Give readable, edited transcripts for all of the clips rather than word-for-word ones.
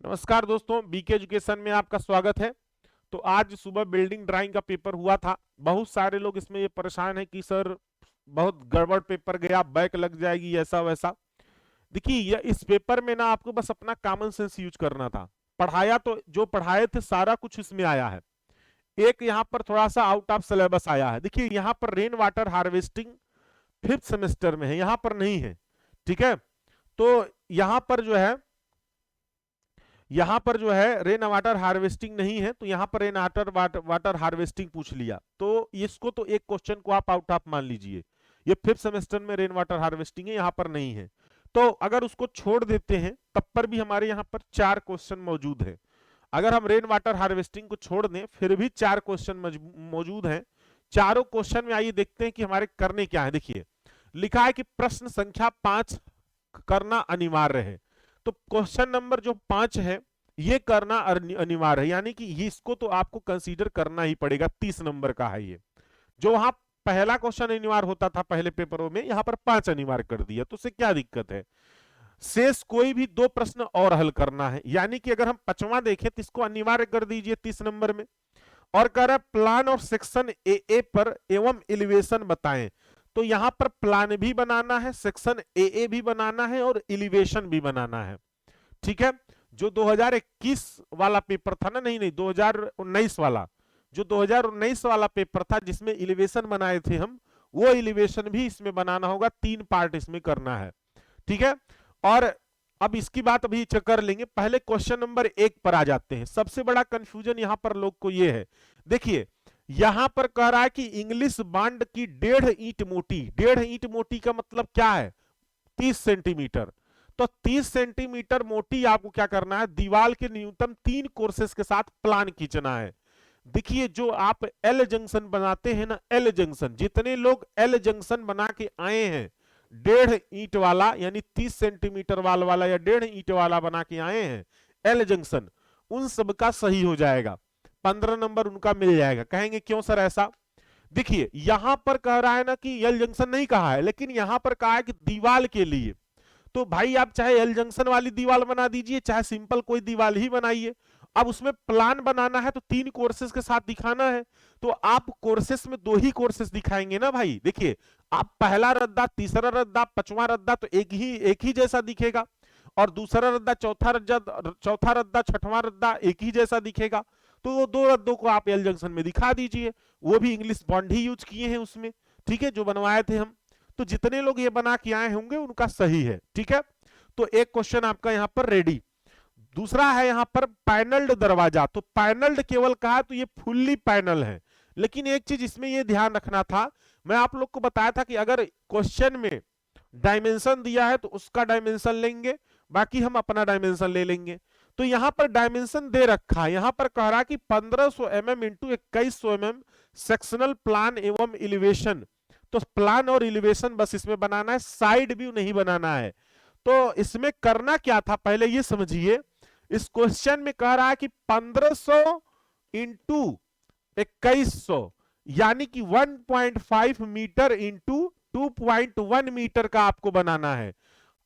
नमस्कार दोस्तों, BK education में आपका स्वागत है। तो आज सुबह बिल्डिंग ड्राइंग का पेपर हुआ था। बहुत सारे लोग इसमें ये परेशान हैं कि सर बहुत गड़बड़ पेपर गया, बैक लग जाएगी, ऐसा वैसा। देखिए, ये इस पेपर में ना आपको बस अपना कॉमन सेंस यूज करना था। पढ़ाया तो जो पढ़ाए थे सारा कुछ इसमें आया है। एक यहाँ पर थोड़ा सा आउट ऑफ सिलेबस आया है। देखिए, यहाँ पर rain water harvesting fifth semester में है, यहाँ पर नहीं है। ठीक है, तो यहाँ पर जो है रेन वाटर हार्वेस्टिंग नहीं है, तो यहाँ पर रेन वाटर हार्वेस्टिंग पूछ लिया, तो इसको तो एक क्वेश्चन को आप आउट ऑफ मान लीजिए। ये फिफ्थ सेमेस्टर में रेन वाटर हार्वेस्टिंग है, यहाँ पर नहीं है। तो अगर उसको छोड़ देते हैं तब पर भी हमारे यहाँ पर 4 क्वेश्चन मौजूद है। अगर हम रेन वाटर हार्वेस्टिंग को छोड़ दें फिर भी 4 क्वेश्चन मौजूद हैं। चारों क्वेश्चन में आइए देखते हैं कि हमारे करने क्या है। देखिए, लिखा है कि प्रश्न संख्या 5 करना अनिवार्य है। तो क्वेश्चन नंबर जो 5 है ये करना अनिवार्य है, यानी कि इसको तो आपको कंसीडर करना ही पड़ेगा। 30 नंबर का है ये। जो वहां पहला क्वेश्चन अनिवार्य होता था पहले पेपरों में, यहाँ पर 5 अनिवार्य कर दिया, तो उससे क्या दिक्कत है। शेष कोई भी 2 प्रश्न और हल करना है, यानी कि अगर हम 5वां देखें तो इसको अनिवार्य कर दीजिए 30 नंबर में। और कह रहा है प्लान और सेक्शन ए पर एवं एलिवेशन बताएं। तो यहां पर प्लान भी बनाना है, सेक्शन ए भी बनाना है और एलिवेशन भी बनाना है। ठीक है, जो 2021 वाला पेपर था ना, नहीं 2019 वाला, जो 2019 वाला पेपर था जिसमें एलिवेशन बनाए थे हम, वो एलिवेशन भी इसमें बनाना होगा। 3 पार्ट इसमें करना है। ठीक है, और अब इसकी बात अभी कर लेंगे। पहले क्वेश्चन नंबर 1 पर आ जाते हैं। सबसे बड़ा कंफ्यूजन यहां पर लोग को ये है, देखिए यहां पर कह रहा है कि इंग्लिश बॉन्ड की 1.5 ईंट मोटी। 1.5 ईंट मोटी का मतलब क्या है, 30 सेंटीमीटर। तो 30 सेंटीमीटर मोटी आपको क्या करना है, दीवार के न्यूनतम 3 कोर्सेस के साथ प्लान खींचना है। देखिए, जो आप एल जंक्शन बनाते हैं ना, एल जंक्शन, जितने लोग एल जंक्शन बना के आए हैं 1.5 ईंट वाला, यानी 30 सेंटीमीटर वाला या 1.5 ईंट वाला बना के आए हैं एल जंक्शन, उन सबका सही हो जाएगा। 15 नंबर उनका मिल जाएगा। कहेंगे क्यों सर ऐसा। देखिए, यहां पर कह रहा है ना कि एल जंक्शन नहीं कहा है, लेकिन यहां पर कहा है कि दीवाल के लिए। तो भाई आप चाहे एल जंक्शन वाली दीवार बना दीजिए, चाहे सिंपल कोई दीवार ही बनाइए। अब उसमें प्लान बनाना है तो 3 कोर्सेस के साथ दिखाना है। तो आप कोर्सेस में 2 ही कोर्सेस दिखाएंगे ना भाई। देखिए, आप पहला रद्दा, तीसरा रद्दा, 5वां रद्दा तो एक ही जैसा दिखेगा, और दूसरा रद्दा, चौथा रद्दा, 6वां रद्दा एक ही जैसा दिखेगा। तो वो 2 रद्दों को आप एल जंक्शन में दिखा दीजिए, वो भी इंग्लिश बॉन्ड ही यूज किए हैं उसमें। ठीक है, जो बनवाए थे हम। तो जितने लोग ये बना के आए होंगे उनका सही है। ठीक है, तो एक क्वेश्चन आपका यहां पर रेडी। दूसरा है यहां पर पैनल्ड दरवाजा। तो पैनल्ड केवल कहा तो ये फुल्ली पैनल है, लेकिन एक चीज इसमें ये ध्यान रखना था, मैं आप लोग को बताया था कि अगर क्वेश्चन में डायमेंशन दिया है तो उसका डायमेंशन लेंगे, बाकी हम अपना डायमेंशन ले लेंगे। तो यहां पर डायमेंशन दे रखा है, यहां पर कह रहा है कि 1500 mm into 2100 mm sectional plan एवं एलिवेशन। तो प्लान और एलिवेशन बस इसमें बनाना है, साइड व्यू नहीं बनाना है। तो इसमें करना क्या था पहले ये समझिए। इस क्वेश्चन में कह रहा है कि 1500 इंटू 2100, यानी कि 1.5 मीटर इंटू 2.1 मीटर का आपको बनाना है।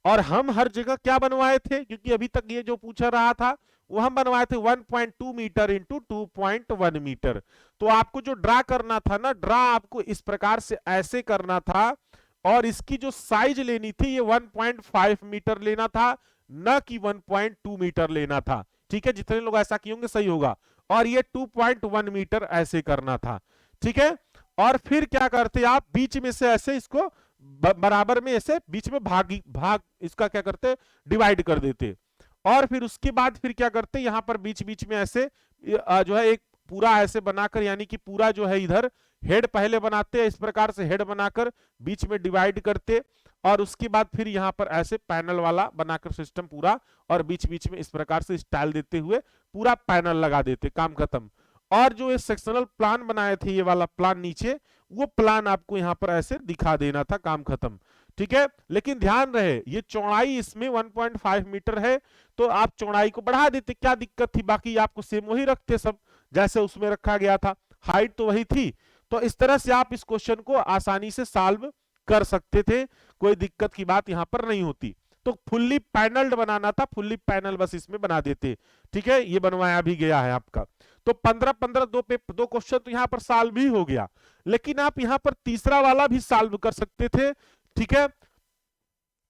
और हम हर जगह क्या बनवाए थे, क्योंकि अभी तक ये जो पूछा रहा था वो हम बनवाए थे 1.2 मीटर इंटू 2.1 मीटर। तो आपको जो ड्रा करना था ना, ड्रा आपको इस प्रकार से ऐसे करना था, और इसकी जो साइज लेनी थी ये 1.5 मीटर लेना था, न कि 1.2 मीटर लेना था। ठीक है, जितने लोग ऐसा किए होंगे सही होगा। और ये 2.1 मीटर ऐसे करना था। ठीक है, और फिर क्या करते आप, बीच में से ऐसे इसको बराबर में ऐसे बीच में भाग इसका क्या करते, डिवाइड कर देते। और फिर उसके बाद फिर क्या करते, यहां पर बीच बीच में ऐसे जो है एक पूरा ऐसे बनाकर, यानी कि पूरा जो है इधर हेड पहले बनाते हैं, इस प्रकार से हेड बनाकर बीच में डिवाइड करते, और उसके बाद फिर यहां पर ऐसे पैनल वाला बनाकर सिस्टम पूरा, और बीच बीच में इस प्रकार से स्टाइल देते हुए पूरा पैनल लगा देते, काम खत्म। और जो ये सेक्शनल प्लान बनाए थे, ये वाला प्लान नीचे, वो प्लान आपको यहां पर ऐसे दिखा देना था, काम खत्म। ठीक है, लेकिन ध्यान रहे ये चौड़ाई इसमें 1.5 मीटर है, तो आप चौड़ाई को बढ़ा देते, क्या दिक्कत थी, बाकी आपको सेम वही रखते सब जैसे उसमें रखा गया था, हाइट तो वही थी। तो इस तरह से आप इस क्वेश्चन को आसानी से सॉल्व कर सकते थे, कोई दिक्कत की बात यहां पर नहीं होती। तो फुल्ली पैनल्ड बनाना था, फुल्ली पैनल बस इसमें बना देते। ठीक है, ये बनवाया भी गया है आपका। तो 15-15 दो क्वेश्चन तो यहां पर सॉल्व भी हो गया, लेकिन आप यहां पर तीसरा वाला भी सॉल्व कर सकते थे। ठीक है,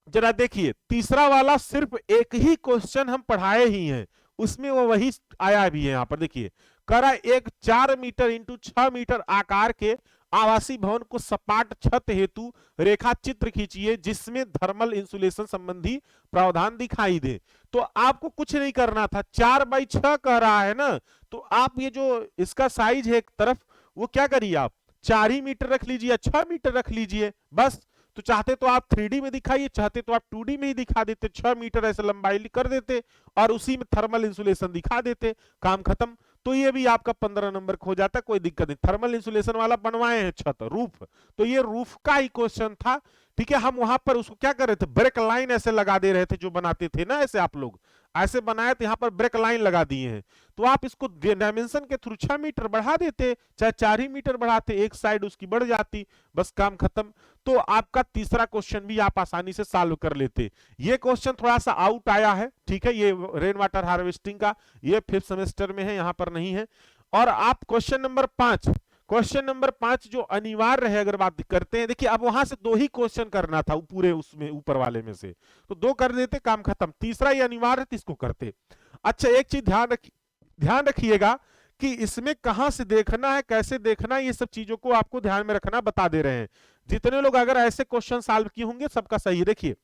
जरा देखिए, तीसरा वाला सिर्फ एक ही क्वेश्चन हम पढ़ाए ही हैं, उसमें वो वही आया भी है। यहां पर देखिए, करा एक 4 मीटर इंटू 6 मीटर आकार के आवासीय भवन को सपाट छत हेतु रेखा चित्र खींचिए जिसमें थर्मल इंसुलेशन संबंधी प्रावधान दिखाई दे। तो आपको कुछ नहीं करना था, 4x6 कह रहा है ना, तो आप ये जो इसका साइज है एक तरफ, वो क्या करिए, आप 4 ही मीटर रख लीजिए, 6 मीटर रख लीजिए बस। तो चाहते तो आप 3D में दिखाइए, चाहते तो आप 2D में ही दिखा देते, 6 मीटर ऐसे लंबाई कर देते और उसी में थर्मल इंसुलेशन दिखा देते, काम खत्म। तो ये भी आपका 15 नंबर खो जाता, कोई दिक्कत नहीं। थर्मल इंसुलेशन वाला बनवाए हैं छत, रूफ, तो ये रूफ का ही क्वेश्चन था। ठीक है, हम वहां पर उसको क्या कर रहे थे, ब्रेक लाइन ऐसे लगा दे रहे थे, जो बनाते थे ना ऐसे, आप लोग ऐसे बनाए तो यहाँ पर ब्रेक लाइन लगा दिए हैं। तो आप इसको डायमेंशन के थ्रू 6 मीटर बढ़ा देते, चाहे 4 ही मीटर बढ़ाते, एक साइड उसकी बढ़ जाती, बस काम खत्म। तो आपका तीसरा क्वेश्चन भी आप आसानी से सॉल्व कर लेते। ये क्वेश्चन थोड़ा सा आउट आया है, ठीक है, ये रेन वाटर हार्वेस्टिंग का, ये 5th सेमेस्टर में है, यहाँ पर नहीं है। और आप क्वेश्चन नंबर 5 जो अनिवार्य है, अगर बात करते हैं, देखिए अब वहां से 2 ही क्वेश्चन करना था पूरे उसमें ऊपर वाले में से, तो 2 कर देते, काम खत्म। तीसरा ये अनिवार्य है, इसको करते। अच्छा, एक चीज ध्यान रखिएगा कि इसमें कहां से देखना है, कैसे देखना है, ये सब चीजों को आपको ध्यान में रखना बता दे रहे हैं। जितने लोग अगर ऐसे क्वेश्चन सॉल्व किए होंगे सबका सही। देखिए,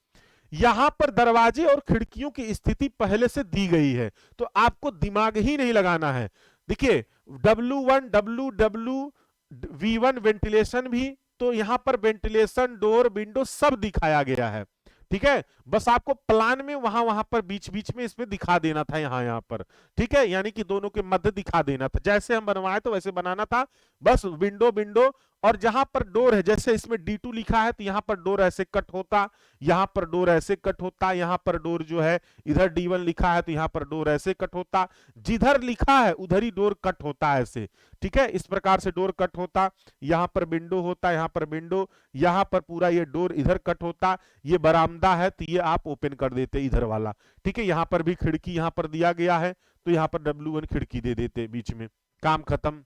यहां पर दरवाजे और खिड़कियों की स्थिति पहले से दी गई है, तो आपको दिमाग ही नहीं लगाना है। देखिए, W1 V1 वेंटिलेशन भी, तो यहां पर वेंटिलेशन, डोर, विंडो सब दिखाया गया है। ठीक है, बस आपको प्लान में वहां पर बीच बीच में इसमें दिखा देना था, यहां पर। ठीक है, यानी कि दोनों के मध्य दिखा देना था, जैसे हम बनवाए तो वैसे बनाना था, बस विंडो। और जहां पर डोर है, जैसे इसमें D2 लिखा है, तो यहां पर डोर ऐसे कट होता, यहां पर डोर ऐसे कट होता, यहां पर डोर जो है, इधर D1 लिखा है तो यहां पर डोर ऐसे कट होता, जिधर लिखा है उधर ही डोर कट होता है ऐसे। ठीक है, इस प्रकार से डोर कट होता, यहां पर विंडो होता, यहां पर विंडो, यहां पर पूरा ये डोर इधर कट होता, ये बरामदा है तो ये आप ओपन कर देते इधर वाला। ठीक है, यहां पर भी खिड़की यहां पर दिया गया है, तो यहां पर W1 खिड़की दे देते बीच में, काम खत्म।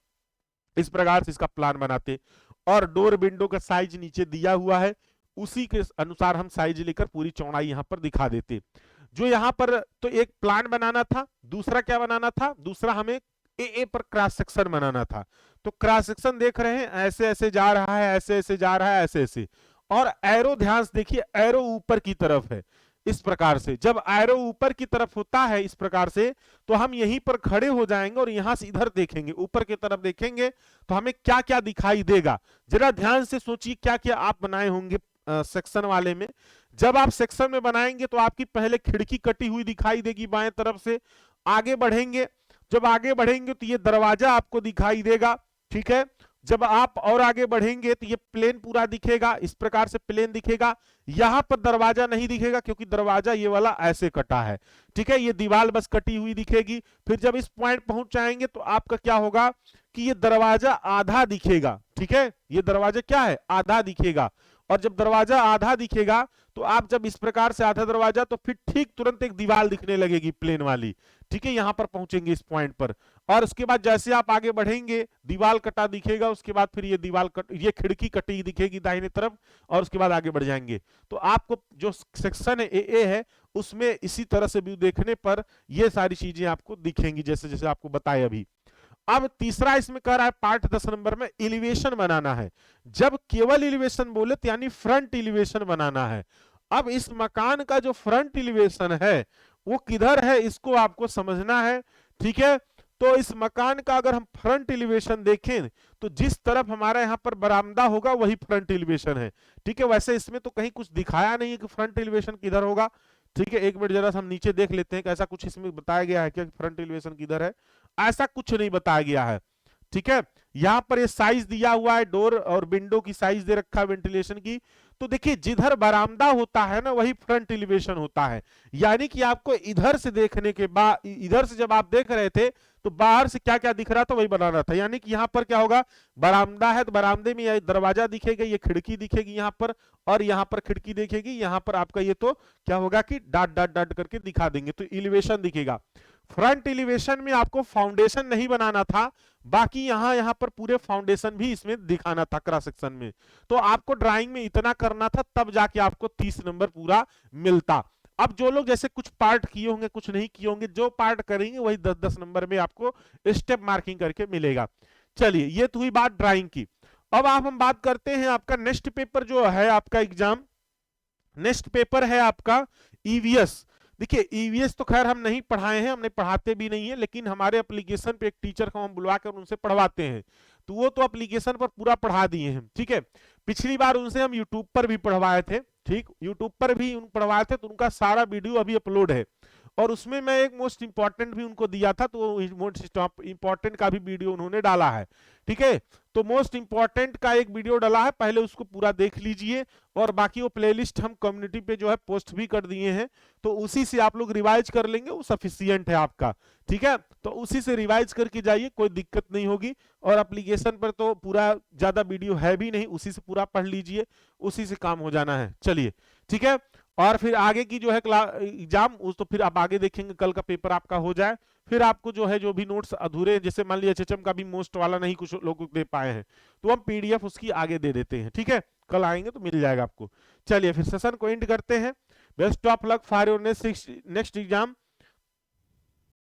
इस प्रकार से इसका प्लान बनाते, और डोर विंडो का साइज नीचे दिया हुआ है, उसी के अनुसार हम साइज लेकर पूरी चौड़ाई यहां पर दिखा देते। जो यहां पर तो एक प्लान बनाना था, दूसरा क्या बनाना था, दूसरा हमें ए पर क्रॉस सेक्शन बनाना था। तो क्रॉस सेक्शन देख रहे हैं, ऐसे ऐसे जा रहा है, ऐसे ऐसे जा रहा है, ऐसे ऐसे, और एरो ध्यान से देखिए, एरो ऊपर की तरफ है। इस प्रकार से जब एरो ऊपर की तरफ होता है इस प्रकार से, तो हम यहीं पर खड़े हो जाएंगे और यहां से इधर देखेंगे, ऊपर की तरफ देखेंगे, तो हमें क्या क्या दिखाई देगा, जरा ध्यान से सोचिए क्या क्या आप बनाए होंगे सेक्शन वाले में। जब आप सेक्शन में बनाएंगे तो आपकी पहले खिड़की कटी हुई दिखाई देगी बाएं तरफ से, आगे बढ़ेंगे, जब आगे बढ़ेंगे तो ये दरवाजा आपको दिखाई देगा। ठीक है, जब आप और आगे बढ़ेंगे तो ये प्लेन पूरा दिखेगा, इस प्रकार से प्लेन दिखेगा। यहां पर दरवाजा नहीं दिखेगा क्योंकि दरवाजा ये वाला ऐसे कटा है। ठीक है, ये दीवार बस कटी हुई दिखेगी। फिर जब इस पॉइंट पहुंच जाएंगे तो आपका क्या होगा कि ये दरवाजा आधा दिखेगा। ठीक है, ये दरवाजा क्या है, आधा दिखेगा। और जब दरवाजा आधा दिखेगा तो आप जब इस प्रकार से आधा दरवाजा, तो फिर ठीक तुरंत एक दीवार दिखने लगेगी प्लेन वाली। ठीक है, यहां पर पहुंचेंगे इस पॉइंट पर, और उसके बाद जैसे आप आगे बढ़ेंगे दीवार कटा दिखेगा, उसके बाद फिर ये ये खिड़की कटी दिखेगी दाहिने तरफ, और उसके बाद आगे बढ़ जाएंगे। तो आपको जो सेक्शन है ए है, उसमें इसी तरह से व्यू देखने पर ये सारी चीजें आपको दिखेंगी, जैसे जैसे आपको बताया अभी। अब तीसरा इसमें कह रहा है पार्ट 10 नंबर में एलिवेशन बनाना है। जब केवल एलिवेशन बोले तो यानी फ्रंट एलिवेशन बनाना है। अब इस मकान का जो फ्रंट एलिवेशन है वो किधर है, इसको आपको समझना है। ठीक है, तो इस मकान का अगर हम फ्रंट एलिवेशन देखें तो जिस तरफ हमारा यहाँ पर बरामदा होगा वही फ्रंट एलिवेशन है। ठीक है, वैसे इसमें तो कहीं कुछ दिखाया नहीं है कि फ्रंट एलिवेशन किधर होगा। ठीक है, एक मिनट जरा हम नीचे देख लेते हैं कि ऐसा कुछ इसमें बताया गया है क्या, फ्रंट एलिवेशन किधर है, ऐसा कुछ नहीं बताया गया है। ठीक है, यहां पर ये साइज दिया हुआ है, डोर और विंडो की साइज दे रखा है वेंटिलेशन की, तो देखिए जिधर बरामदा होता है ना वही फ्रंट एलिवेशन होता है, यानी कि आपको इधर से देखने के बाद, इधर से जब आप देख रहे थे तो बाहर से क्या क्या दिख रहा था वही बनाना था। यानी कि यहाँ पर क्या होगा, बरामदा है तो बरामदे में ये दरवाजा दिखेगा, ये खिड़की दिखेगी यहाँ पर, और यहाँ पर खिड़की दिखेगी, यहाँ पर आपका ये तो क्या होगा कि डॉट डॉट डॉट करके दिखा देंगे, तो एलिवेशन दिखेगा। फ्रंट एलिवेशन में आपको फाउंडेशन नहीं बनाना था, बाकी यहाँ पर पूरे फाउंडेशन भी इसमें दिखाना था क्रॉस सेक्शन में। तो आपको ड्राइंग में इतना करना था, तब जाके आपको 30 नंबर पूरा मिलता। अब जो लोग जैसे कुछ पार्ट किए होंगे कुछ नहीं किए होंगे, जो पार्ट करेंगे वही 10-10 नंबर में आपको स्टेप मार्किंग करके मिलेगा। चलिए ये तो हुई बात ड्राइंग की। अब हम बात करते हैं आपका नेक्स्ट पेपर जो है आपका एग्जाम, नेक्स्ट पेपर है आपका ईवीएस। देखिए ईवीएस तो खैर हम नहीं पढ़ाए हैं, हमने पढ़ाते भी नहीं है, लेकिन हमारे एप्लीकेशन पे एक टीचर को हम बुलवा कर उनसे पढ़वाते हैं, तो वो तो एप्लीकेशन पर पूरा पढ़ा दिए हैं। ठीक है, पिछली बार उनसे हम यूट्यूब पर भी पढ़वाए थे, ठीक, यूट्यूब पर भी पढ़वाए थे, तो उनका सारा वीडियो अभी अपलोड है, और उसमें मैं एक मोस्ट इंपॉर्टेंट भी उनको दिया था, तो मोस्ट इंपॉर्टेंट का भी वीडियो उन्होंने डाला है। ठीक है, तो मोस्ट इंपॉर्टेंट का एक वीडियो डाला है, पहले उसको पूरा देख लीजिए, और बाकी वो प्लेलिस्ट हम कम्युनिटी पे जो है पोस्ट भी कर दिए हैं, तो उसी से आप लोग रिवाइज कर लेंगे, वो सफिशियंट है आपका। ठीक है, तो उसी से रिवाइज करके जाइए, कोई दिक्कत नहीं होगी। और एप्लीकेशन पर तो पूरा ज्यादा वीडियो है भी नहीं, उसी से पूरा पढ़ लीजिए, उसी से काम हो जाना है। चलिए ठीक है, और फिर आगे की जो है एग्जाम उस तो फिर आप आगे देखेंगे, कल का पेपर आपका हो जाए, फिर आपको जो है जो भी नोट्स अधूरे, जैसे मान लीजिए एचएचएम का भी मोस्ट वाला नहीं कुछ लोग दे पाए हैं, तो हम पीडीएफ उसकी आगे दे देते हैं। ठीक है, कल आएंगे तो मिल जाएगा आपको। चलिए फिर सेशन को एंड करते हैं। Best of luck for your next exam.